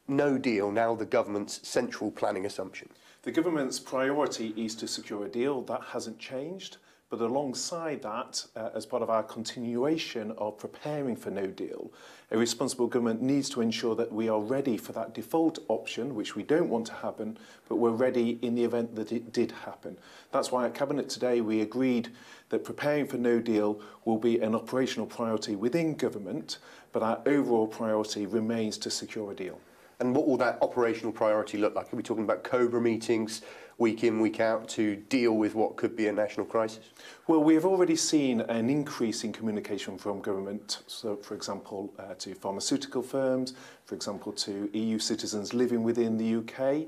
no deal now the government's central planning assumption? The government's priority is to secure a deal. That hasn't changed. But alongside that, as part of our continuation of preparing for no deal, a responsible government needs to ensure that we are ready for that default option, which we don't want to happen, but we're ready in the event that it did happen. That's why at Cabinet today we agreed that preparing for no deal will be an operational priority within government, but our overall priority remains to secure a deal. And what will that operational priority look like? Are we talking about COBRA meetings week in, week out to deal with what could be a national crisis? Well, we have already seen an increase in communication from government, so for example to pharmaceutical firms, for example to EU citizens living within the UK,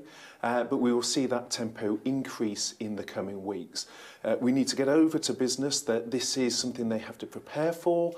but we will see that tempo increase in the coming weeks. We need to get over to business that this is something they have to prepare for.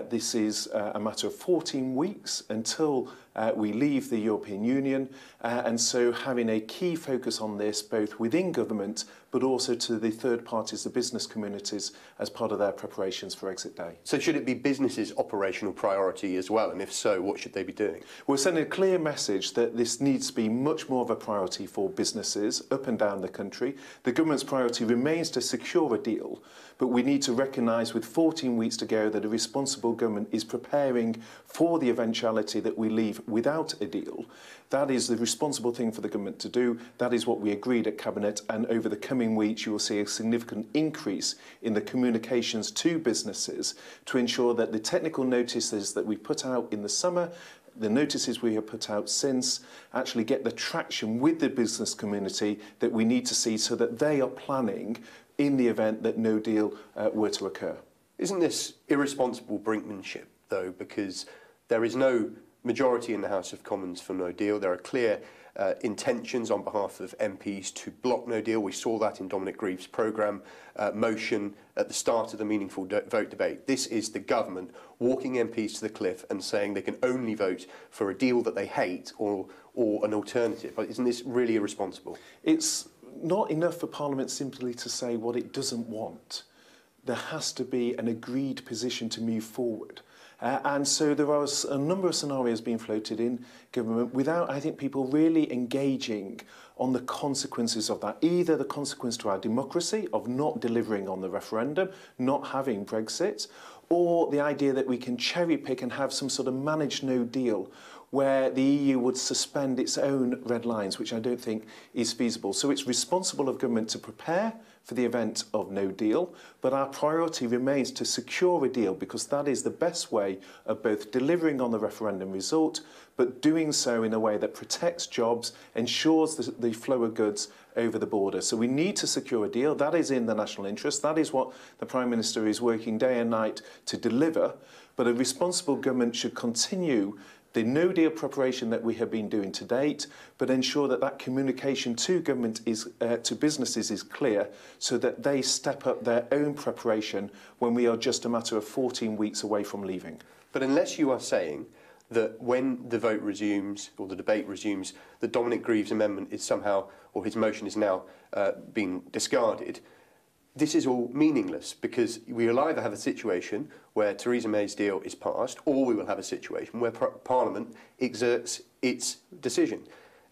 This is a matter of 14 weeks until we leave the European Union, and so having a key focus on this both within government but also to the third parties, the business communities, as part of their preparations for exit day. So should it be businesses' operational priority as well, and if so, what should they be doing? We're sending a clear message that this needs to be much more of a priority for businesses up and down the country. The government's priority remains to secure a deal, but we need to recognise with 14 weeks to go that a responsible government is preparing for the eventuality that we leave without a deal. That is the responsible thing for the government to do. That is what we agreed at Cabinet, and over the coming weeks you will see a significant increase in the communications to businesses to ensure that the technical notices that we put out in the summer, the notices we have put out since, actually get the traction with the business community that we need to see so that they are planning in the event that no deal were to occur. Isn't this irresponsible brinkmanship, though, because there is no majority in the House of Commons for no deal? There are clear intentions on behalf of MPs to block no deal. We saw that in Dominic Grieve's programme motion at the start of the meaningful vote debate. This is the government walking MPs to the cliff and saying they can only vote for a deal that they hate or an alternative. But isn't this really irresponsible? It's not enough for Parliament simply to say what it doesn't want. There has to be an agreed position to move forward. And so there are a number of scenarios being floated in government without, I think, people really engaging on the consequences of that. Either the consequence to our democracy of not delivering on the referendum, not having Brexit, or the idea that we can cherry pick and have some sort of managed no deal where the EU would suspend its own red lines, which I don't think is feasible. So it's responsible of government to prepare for the event of no deal, but our priority remains to secure a deal because that is the best way of both delivering on the referendum result, but doing so in a way that protects jobs, ensures the flow of goods over the border. So we need to secure a deal. That is in the national interest. That is what the Prime Minister is working day and night to deliver. But a responsible government should continue the no-deal preparation that we have been doing to date, but ensure that that communication to government is to businesses is clear, so that they step up their own preparation when we are just a matter of 14 weeks away from leaving. But unless you are saying that when the vote resumes or the debate resumes, that Dominic Grieve's amendment is somehow, or his motion is now being discarded, this is all meaningless, because we will either have a situation where Theresa May's deal is passed, or we will have a situation where Parliament exerts its decision.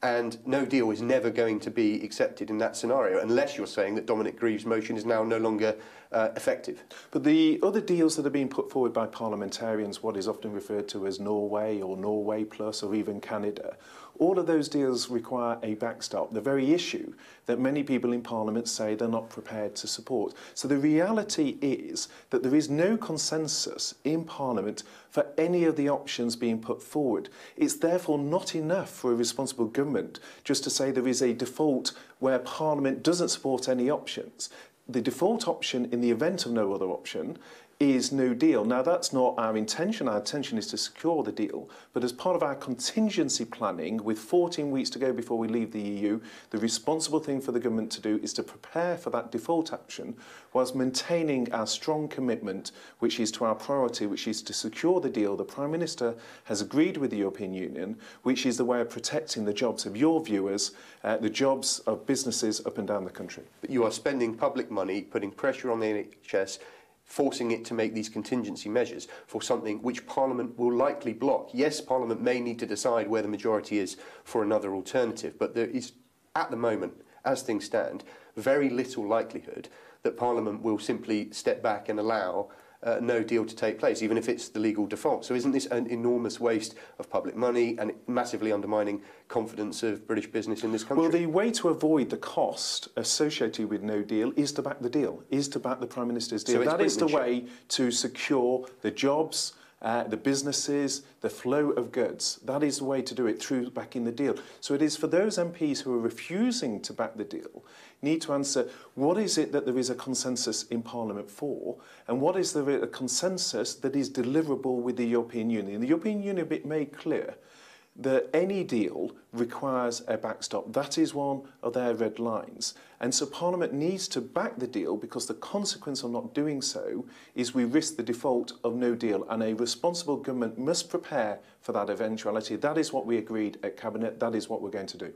And no deal is never going to be accepted in that scenario, unless you're saying that Dominic Grieve's motion is now no longer effective. But the other deals that are being put forward by parliamentarians, what is often referred to as Norway or Norway Plus or even Canada, all of those deals require a backstop, the very issue that many people in Parliament say they're not prepared to support. So the reality is that there is no consensus in Parliament for any of the options being put forward. It's therefore not enough for a responsible government just to say there is a default where Parliament doesn't support any options. The default option in the event of no other option is no deal. Now, that's not our intention. Our intention is to secure the deal. But as part of our contingency planning, with 14 weeks to go before we leave the EU, the responsible thing for the government to do is to prepare for that default action whilst maintaining our strong commitment, which is to our priority, which is to secure the deal the Prime Minister has agreed with the European Union, which is the way of protecting the jobs of your viewers, the jobs of businesses up and down the country. But you are spending public money, putting pressure on the NHS, forcing it to make these contingency measures for something which Parliament will likely block. Yes, Parliament may need to decide where the majority is for another alternative, but there is, at the moment, as things stand, very little likelihood that Parliament will simply step back and allow no deal to take place, even if it's the legal default. So isn't this an enormous waste of public money and massively undermining confidence of British business in this country? Well, the way to avoid the cost associated with no deal is to back the deal, is to back the Prime Minister's deal. So that is the way to secure the jobs, the businesses, the flow of goods. That is the way to do it, through backing the deal. So it is for those MPs who are refusing to back the deal, need to answer, what is it that there is a consensus in Parliament for, and what is there a consensus that is deliverable with the European Union? The European Union made clear that any deal requires a backstop. That is one of their red lines. And so Parliament needs to back the deal, because the consequence of not doing so is we risk the default of no deal, and a responsible government must prepare for that eventuality. That is what we agreed at Cabinet. That is what we're going to do.